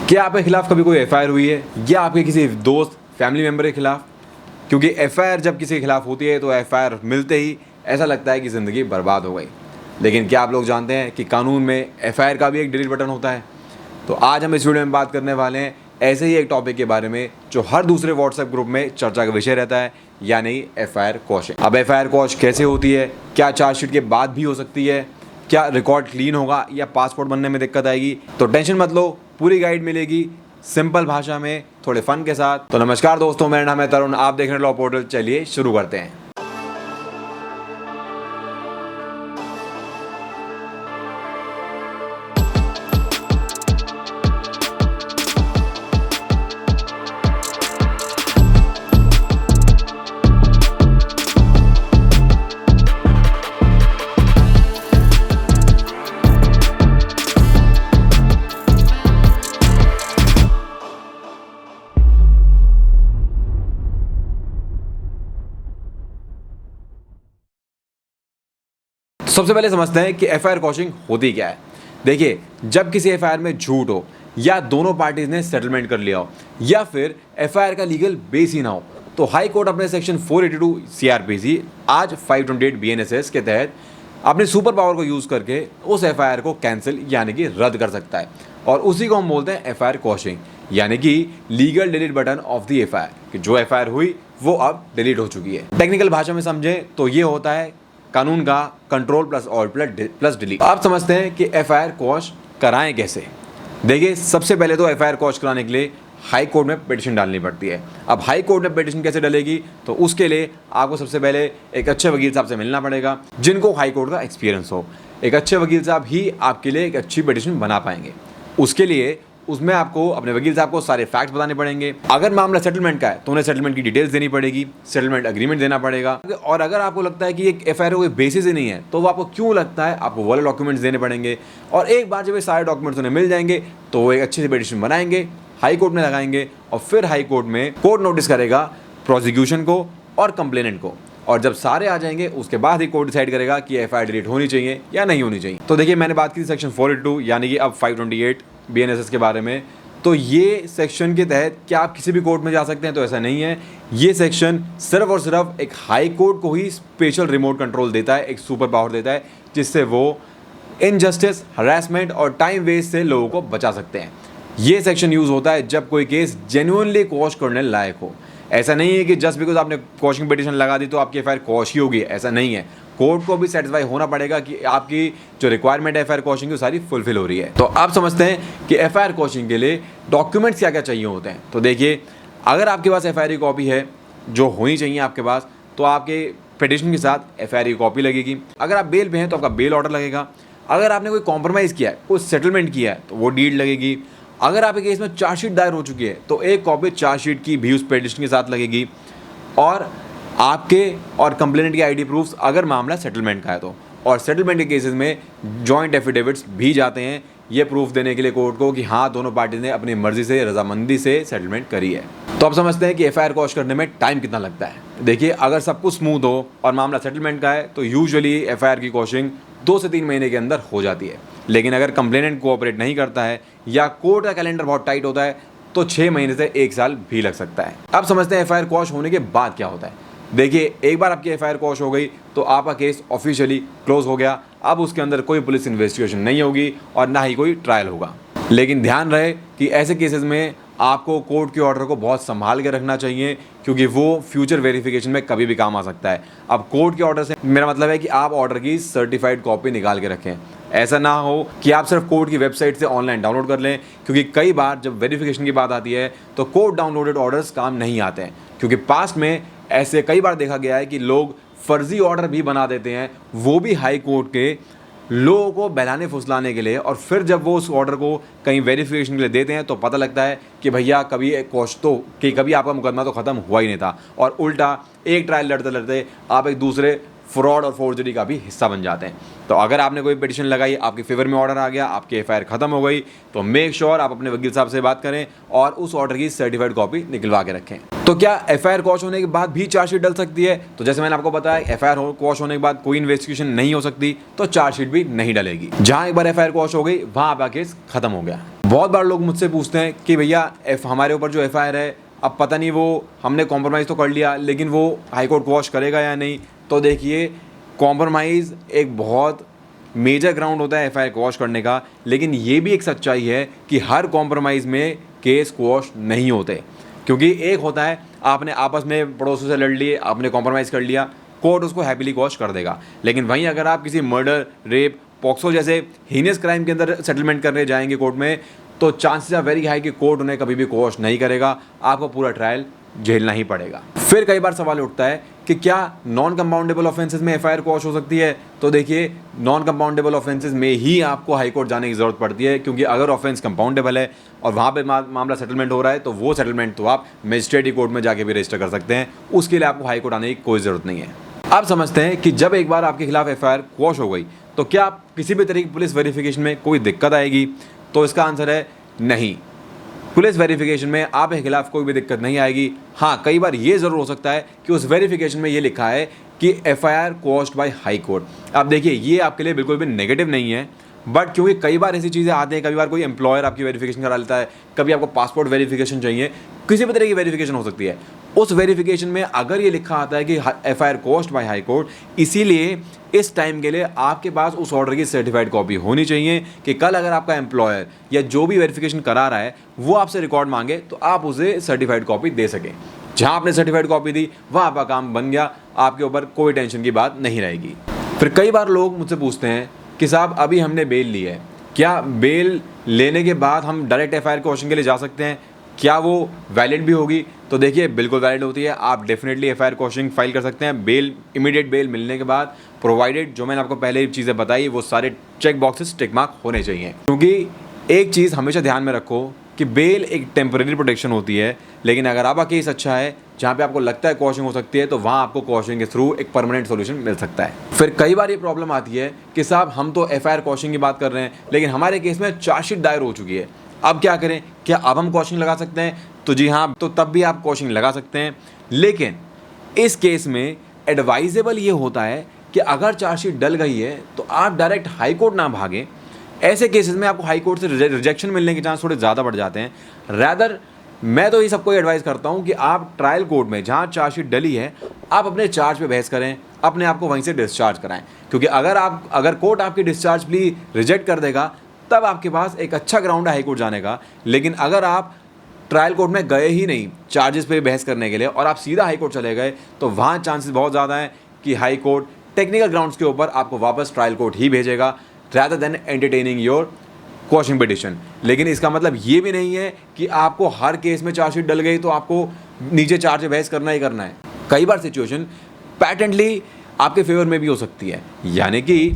क्या आपके खिलाफ कभी कोई एफआईआर हुई है या आपके किसी दोस्त फैमिली मेम्बर के खिलाफ? क्योंकि एफआईआर जब किसी के खिलाफ होती है तो एफआईआर मिलते ही ऐसा लगता है कि ज़िंदगी बर्बाद हो गई। लेकिन क्या आप लोग जानते हैं कि कानून में एफआईआर का भी एक डिलीट बटन होता है? तो आज हम इस वीडियो में बात करने वाले हैं ऐसे ही एक टॉपिक के बारे में जो हर दूसरे व्हाट्सएप ग्रुप में चर्चा का विषय रहता है, यानी एफआईआर क्वॉशिंग। अब एफआईआर क्वॉश कैसे होती है, क्या चार्जशीट के बाद भी हो सकती है, क्या रिकॉर्ड क्लीन होगा या पासपोर्ट बनने में दिक्कत आएगी? तो टेंशन मत लो, पूरी गाइड मिलेगी सिंपल भाषा में, थोड़े फन के साथ। तो नमस्कार दोस्तों, मेरा नाम है तरुण, आप देख रहे हैं लॉ पोर्टल। चलिए शुरू करते हैं। सबसे पहले समझते हैं कि एफआईआर क्वॉशिंग होती क्या है। देखिए, जब किसी एफआईआर में झूठ हो या दोनों पार्टीज ने सेटलमेंट कर लिया हो या फिर एफआईआर का लीगल बेस ही ना हो, तो हाई कोर्ट अपने सेक्शन 482 सीआरपीसी आज 528 बीएनएसएस के तहत अपने सुपर पावर को यूज़ करके उस एफआईआर को कैंसिल यानी कि रद्द कर सकता है। और उसी को हम बोलते हैं एफआईआर क्वॉशिंग, यानी कि legal delete button of the FIR, कि जो एफआईआर हुई वो अब डिलीट हो चुकी है। टेक्निकल भाषा में समझें तो ये होता है कानून का control plus alt plus delete. आप समझते हैं कि एफआईआर क्वॉश कराएं कैसे। देखिए, सबसे पहले तो एफआईआर क्वॉश कराने के लिए हाई कोर्ट में पिटीशन डालनी पड़ती है। अब हाई कोर्ट में पिटीशन कैसे डलेगी, तो उसके लिए आपको सबसे पहले एक अच्छे वकील साहब से मिलना पड़ेगा जिनको हाई कोर्ट का एक्सपीरियंस हो। एक अच्छे वकील साहब ही आपके लिए एक अच्छी पिटीशन बना पाएंगे। उसके लिए उसमें आपको अपने वकील साहब को सारे फैक्ट्स बताने पड़ेंगे। अगर मामला सेटलमेंट का है तो उन्हें सेटलमेंट की डिटेल्स देनी पड़ेगी, सेटलमेंट एग्रीमेंट देना पड़ेगा। और अगर आपको लगता है कि एक एफआईआर कोई बेसिस ही नहीं है, तो वो आपको क्यों लगता है, आपको वो वाले डॉक्यूमेंट्स देने पड़ेंगे। और एक बार जब ये सारे डॉक्यूमेंट्स उन्हें मिल जाएंगे तो वो एक अच्छी सी पिटीशन बनाएंगे, हाई कोर्ट में लगाएंगे और फिर हाई कोर्ट में कोर्ट नोटिस करेगा प्रोसिक्यूशन को और कंप्लेनेंट को। और जब सारे आ जाएंगे उसके बाद ही कोर्ट डिसाइड करेगा कि एफआईआर डिलीट होनी चाहिए या नहीं होनी चाहिए। तो देखिए, मैंने बात की थी सेक्शन 482 यानी कि अब 528 बीएनएसएस के बारे में। तो ये सेक्शन के तहत क्या आप किसी भी कोर्ट में जा सकते हैं? तो ऐसा नहीं है। ये सेक्शन सिर्फ और सिर्फ एक हाई कोर्ट को ही स्पेशल रिमोट कंट्रोल देता है, एक सुपर पावर देता है, जिससे वो इनजस्टिस, हरासमेंट और टाइम वेस्ट से लोगों को बचा सकते हैं। ये सेक्शन यूज़ होता है जब कोई केस जेन्युइनली क्वॉश करने लायक हो। ऐसा नहीं है कि जस्ट बिकॉज आपने क्वॉशिंग पिटीशन लगा दी तो आपकी एफआईआर क्वॉश ही होगी, ऐसा नहीं है। कोर्ट को भी सेटिस्फाई होना पड़ेगा कि आपकी जो रिक्वायरमेंट है एफआईआर क्वॉशिंग की सारी फुलफिल हो रही है। तो आप समझते हैं कि एफआईआर क्वॉशिंग के लिए डॉक्यूमेंट्स क्या क्या चाहिए होते हैं। तो देखिए, अगर आपके पास एफआईआर की कॉपी है, जो होनी चाहिए आपके पास, तो आपके पिटीशन के साथ एफआईआर की कॉपी लगेगी। अगर आप बेल पे हैं तो आपका बेल ऑर्डर लगेगा। अगर आपने कोई कॉम्प्रोमाइज़ किया है, कोई सेटलमेंट किया है, तो वो डीड लगेगी। अगर आपके केस में चार्जशीट दायर हो चुकी है तो एक कॉपी चार्जशीट की भी उस पिटीशन के साथ लगेगी। और आपके और कंप्लेनेंट के आईडी प्रूफ्स अगर मामला सेटलमेंट का है तो। और सेटलमेंट के केसेस में जॉइंट एफिडेविट्स भी जाते हैं ये प्रूफ देने के लिए कोर्ट को कि हाँ, दोनों पार्टी ने अपनी मर्जी से, रजामंदी से सेटलमेंट करी है। तो आप समझते हैं कि एफआईआर क्वॉश करने में टाइम कितना लगता है। देखिए, अगर सब कुछ स्मूथ हो और मामला सेटलमेंट का है तो यूजुअली एफआईआर की क्वॉशिंग 2 से 3 महीने के अंदर हो जाती है। लेकिन अगर कंप्लेनेंट कोऑपरेट नहीं करता है या कोर्ट का कैलेंडर बहुत टाइट होता है तो 6 महीने से 1 साल भी लग सकता है। अब समझते हैं एफआईआर क्वॉश होने के बाद क्या होता है। देखिए, एक बार आपकी एफआईआर क्वॉश हो गई तो आपका केस ऑफिशियली क्लोज हो गया। अब उसके अंदर कोई पुलिस इन्वेस्टिगेशन नहीं होगी और ना ही कोई ट्रायल होगा। लेकिन ध्यान रहे कि ऐसे केसेस में आपको कोर्ट के ऑर्डर को बहुत संभाल के रखना चाहिए, क्योंकि वो फ्यूचर वेरिफिकेशन में कभी भी काम आ सकता है। अब कोर्ट के ऑर्डर से मेरा मतलब है कि आप ऑर्डर की सर्टिफाइड कॉपी निकाल के रखें। ऐसा ना हो कि आप सिर्फ कोर्ट की वेबसाइट से ऑनलाइन डाउनलोड कर लें, क्योंकि कई बार जब वेरिफिकेशन की बात आती है तो कोर्ट डाउनलोडेड ऑर्डर्स काम नहीं आते हैं। क्योंकि पास्ट में ऐसे कई बार देखा गया है कि लोग फर्जी ऑर्डर भी बना देते हैं, वो भी हाई कोर्ट के, लोगों को बहलाने फुसलाने के लिए। और फिर जब वो उस ऑर्डर को कहीं वेरिफिकेशन के लिए देते हैं तो पता लगता है कि भैया कभी आपका मुकदमा तो ख़त्म हुआ ही नहीं था, और उल्टा एक ट्रायल लड़ते लड़ते आप एक दूसरे फ्रॉड और फोर्जरी का भी हिस्सा बन जाते हैं। तो अगर आपने कोई पिटिशन लगाई, आपके फेवर में ऑर्डर आ गया, आपकी एफआईआर खत्म हो गई, तो मेक श्योर आप अपने वकील साहब से बात करें और उस ऑर्डर की सर्टिफाइड कॉपी निकलवा के रखें। तो क्या एफआईआर क्वॉश होने के बाद भी चार्जशीट डल सकती है? तो जैसे मैंने आपको बताया, एफआईआर क्वॉश होने के बाद कोई इन्वेस्टिगेशन नहीं हो सकती, तो चार्जशीट भी नहीं डलेगी। जहां एक बार एफआईआर क्वॉश हो गई, वहां आपका केस खत्म हो गया। बहुत बार लोग मुझसे पूछते हैं कि भैया हमारे ऊपर जो एफआईआर है, अब पता नहीं वो हमने कॉम्प्रोमाइज़ तो कर लिया, लेकिन वो हाई कोर्ट क्वॉश करेगा या नहीं। तो देखिए, कॉम्प्रोमाइज़ एक बहुत मेजर ग्राउंड होता है एफआईआर क्वॉश करने का, लेकिन ये भी एक सच्चाई है कि हर कॉम्प्रोमाइज़ में केस क्वॉश नहीं होते। क्योंकि एक होता है आपने आपस में पड़ोसियों से लड़ लिए, आपने कॉम्प्रोमाइज़ कर लिया, कोर्ट उसको हैप्पीली क्वॉश कर देगा। लेकिन वहीं अगर आप किसी मर्डर, रेप, पॉक्सो जैसे हीनियस क्राइम के अंदर सेटलमेंट करने जाएंगे कोर्ट में, तो चांसेस आर वेरी हाई कि कोर्ट उन्हें कभी भी क्वॉश नहीं करेगा, आपको पूरा ट्रायल झेलना ही पड़ेगा। फिर कई बार सवाल उठता है कि क्या नॉन कंपाउंडेबल ऑफेंसेस में एफआईआर क्वॉश हो सकती है? तो देखिए, नॉन कंपाउंडेबल ऑफेंसेस में ही आपको हाई कोर्ट जाने की ज़रूरत पड़ती है, क्योंकि अगर ऑफेंस कंपाउंडेबल है और वहाँ पे मामला सेटलमेंट हो रहा है, तो वो सेटलमेंट तो आप मजिस्ट्रेटी कोर्ट में जाके भी रजिस्टर कर सकते हैं। उसके लिए आपको हाई कोर्ट आने की कोई ज़रूरत नहीं है। आप समझते हैं कि जब एक बार आपके खिलाफ एफआईआर क्वॉश हो गई, तो क्या आप किसी भी तरीके की पुलिस वेरिफिकेशन में कोई दिक्कत आएगी? तो इसका आंसर है नहीं। पुलिस वेरिफिकेशन में आपके खिलाफ कोई भी दिक्कत नहीं आएगी। हाँ, कई बार ये ज़रूर हो सकता है कि उस वेरिफिकेशन में ये लिखा है कि एफआईआर क्वॉश्ड बाय हाई कोर्ट। अब देखिए, ये आपके लिए बिल्कुल भी नेगेटिव नहीं है, बट क्योंकि कई बार ऐसी चीज़ें आती हैं, कई बार कोई एम्प्लॉयर आपकी वेरिफिकेशन करा लेता है, कभी आपको पासपोर्ट वेरिफिकेशन चाहिए, किसी भी तरह की वेरिफिकेशन हो सकती है। उस वेरिफिकेशन में अगर ये लिखा आता है कि एफआईआर क्वॉश्ड बाय हाई कोर्ट, इसीलिए इस टाइम के लिए आपके पास उस ऑर्डर की सर्टिफाइड कॉपी होनी चाहिए कि कल अगर आपका एम्प्लॉयर या जो भी वेरिफिकेशन करा रहा है वो आपसे रिकॉर्ड मांगे, तो आप उसे सर्टिफाइड कॉपी दे सकें। जहां आपने सर्टिफाइड कॉपी दी, वहां आपका काम बन गया, आपके ऊपर कोई टेंशन की बात नहीं रहेगी। फिर कई बार लोग मुझसे पूछते हैं कि साहब, अभी हमने बेल ली है, क्या बेल लेने के बाद हम डायरेक्ट एफआईआर क्वेश्चन के लिए जा सकते हैं? क्या वो वैलिड भी होगी? तो देखिए, बिल्कुल वैलिड होती है। आप डेफिनेटली एफआईआर क्वेश्चन फाइल कर सकते हैं बेल, इमीडिएट बेल मिलने के बाद, प्रोवाइडेड जो मैंने आपको पहले ही चीज़ें बताई वो सारे चेक बॉक्सेस टिक मार्क होने चाहिए। क्योंकि एक चीज़ हमेशा ध्यान में रखो कि बेल एक टेम्परेरी प्रोटेक्शन होती है, लेकिन अगर आपका केस अच्छा है, जहाँ पे आपको लगता है क्वेश्चन हो सकती है, तो वहाँ आपको क्वेश्चन के थ्रू एक परमानेंट सोल्यूशन मिल सकता है। फिर कई बार ये प्रॉब्लम आती है कि साहब, हम तो एफआईआर क्वेश्चन की बात कर रहे हैं, लेकिन हमारे केस में चार्जशीट दायर हो चुकी है, अब क्या करें? क्या अब हम क्वेश्चन लगा सकते हैं? तो जी हाँ, तो तब भी आप क्वेश्चन लगा सकते हैं, लेकिन इस केस में एडवाइजेबल ये होता है कि अगर चार्जशीट डल गई है तो आप डायरेक्ट हाई कोर्ट ना भागें। ऐसे केसेस में आपको हाई कोर्ट से रिजेक्शन मिलने के चांस थोड़े ज़्यादा बढ़ जाते हैं। रैदर मैं तो ये सबको एडवाइस करता हूँ कि आप ट्रायल कोर्ट में, जहाँ चार्जशीट डली है, आप अपने चार्ज पे बहस करें, अपने आप को वहीं से डिस्चार्ज कराएं। क्योंकि अगर कोर्ट आपकी डिस्चार्ज प्ली रिजेक्ट कर देगा, तब आपके पास एक अच्छा ग्राउंड है हाई कोर्ट जाने का। लेकिन अगर आप ट्रायल कोर्ट में गए ही नहीं चार्जेस पे बहस करने के लिए और आप सीधा हाई कोर्ट चले गए, तो वहाँ चांसेस बहुत ज़्यादा हैं कि हाई कोर्ट टेक्निकल ग्राउंड्स के ऊपर आपको वापस ट्रायल कोर्ट ही भेजेगा, rather than entertaining your question petition. लेकिन इसका मतलब ये भी नहीं है कि आपको हर केस में चार्जशीट डल गई तो आपको नीचे चार्ज पे बहस करना ही करना है। कई बार सिचुएशन पैटेंटली आपके फेवर में भी हो सकती है, यानी कि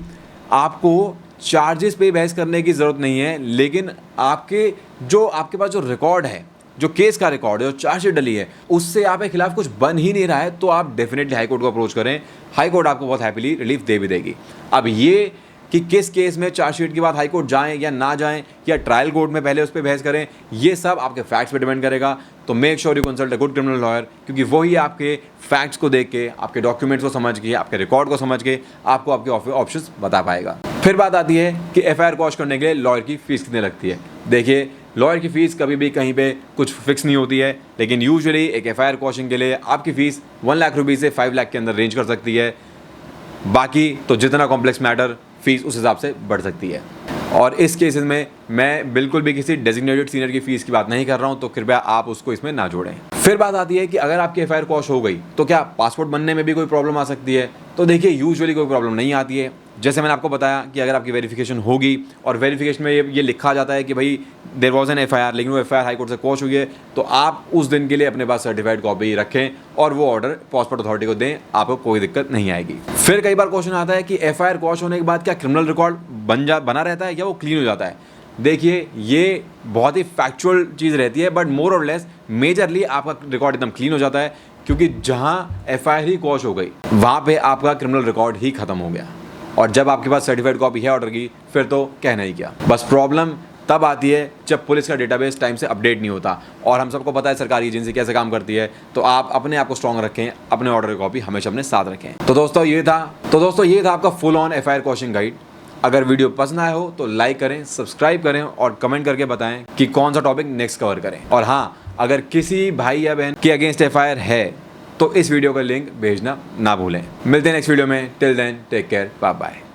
आपको चार्जेस पे बहस करने की ज़रूरत नहीं है, लेकिन आपके पास जो रिकॉर्ड है, जो केस का रिकॉर्ड है, जो चार्जशीट डली है, उससे आपके खिलाफ कुछ बन ही नहीं रहा है, तो आप डेफिनेटली हाई कोर्ट को अप्रोच करें। हाई कोर्ट आपको बहुत हैप्पीली रिलीफ दे भी देगी। अब ये कि किस केस में चार्जशीट के बाद हाई कोर्ट जाएं या ना जाएं, या ट्रायल कोर्ट में पहले उस पर बहस करें, ये सब आपके फैक्ट्स पे डिपेंड करेगा। तो make sure you consult a good criminal lawyer, क्योंकि वही आपके फैक्ट्स को देख के, आपके डॉक्यूमेंट्स को समझ के, आपके रिकॉर्ड को समझ के आपको आपके ऑप्शंस बता पाएगा। फिर बात आती है कि एफआईआर क्वॉश करने के लिए लॉयर की फीस कितनी लगती है। देखिए, लॉयर की फ़ीस कभी भी कहीं पे कुछ फिक्स नहीं होती है, लेकिन यूजुअली एक एफआईआर क्वॉशिंग के लिए आपकी फ़ीस 1 लाख रुपये से 5 लाख के अंदर रेंज कर सकती है। बाकी तो जितना कॉम्प्लेक्स मैटर, फीस उस हिसाब से बढ़ सकती है। और इस केसेस में मैं बिल्कुल भी किसी डेजिग्नेटेड सीनियर की फ़ीस की बात नहीं कर रहा हूं, तो कृपया आप उसको इसमें ना जोड़ें। फिर बात आती है कि अगर आपकी एफआईआर क्वॉश हो गई तो क्या पासपोर्ट बनने में भी कोई प्रॉब्लम आ सकती है? तो देखिए, यूजुअली कोई प्रॉब्लम नहीं आती है। जैसे मैंने आपको बताया कि अगर आपकी वेरिफिकेशन होगी और वेरिफिकेशन में ये लिखा जाता है कि भाई देयर वाज एन एफआईआर, लेकिन वो एफआईआर हाई कोर्ट से क्वॉश हुई है, तो आप उस दिन के लिए अपने पास सर्टिफाइड कॉपी रखें और वो ऑर्डर पासपोर्ट अथॉरिटी को दें, आपको कोई दिक्कत नहीं आएगी। फिर कई बार क्वेश्चन आता है कि एफआईआर क्वॉश होने के बाद क्या क्रिमिनल रिकॉर्ड बना रहता है या वो क्लीन हो जाता है? देखिए, ये बहुत ही फैक्चुअल चीज़ रहती है, बट मोर और लेस मेजरली आपका रिकॉर्ड एकदम क्लीन हो जाता है, क्योंकि जहाँ एफआईआर ही क्वॉश हो गई वहाँ पे आपका क्रिमिनल रिकॉर्ड ही खत्म हो गया। और जब आपके पास सर्टिफाइड कॉपी है ऑर्डर की, फिर तो कहना ही क्या। बस प्रॉब्लम तब आती है जब पुलिस का डेटाबेस टाइम से अपडेट नहीं होता। और हम सबको पता है सरकारी एजेंसी कैसे काम करती है। तो आप अपने आप को स्ट्रॉन्ग रखें, अपने ऑर्डर की कॉपी हमेशा अपने साथ रखें। तो दोस्तों ये था आपका फुल ऑन एफआईआर क्वॉशिंग गाइड। अगर वीडियो पसंद आया हो तो लाइक करें, सब्सक्राइब करें और कमेंट करके बताएं कि कौन सा टॉपिक नेक्स्ट कवर करें। और हाँ, अगर किसी भाई या बहन के अगेंस्ट एफआईआर है तो इस वीडियो का लिंक भेजना ना भूलें। मिलते हैं नेक्स्ट वीडियो में। Till then take care, bye bye.